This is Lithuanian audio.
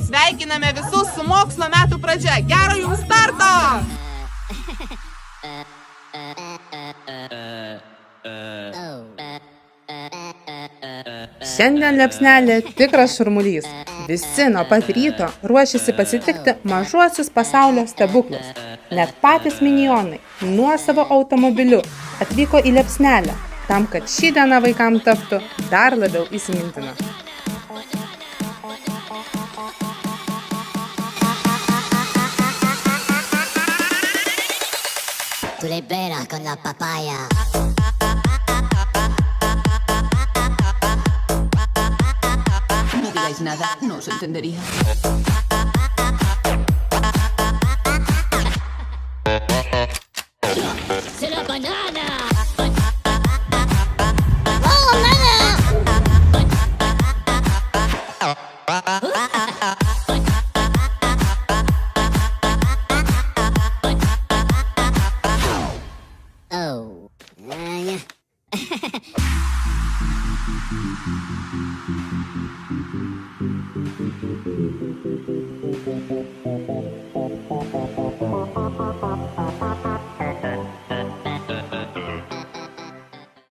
Sveikiname visus su mokslo metų pradžia. Gero jums starto! Šiandien liepsnelė tikras šurmulys. Visi nuo pat ryto ruošiasi pasitikti mažuosius pasaulio stebuklus. Net patys minionai nuosavo automobiliu atvyko į liepsnelę, tam, kad ši diena vaikams taptų dar labiau įsimintina. Tu le veras con la papaya. No digáis nada, no os entendería. ¡Se la banana! ¡Oh, nana! Oh.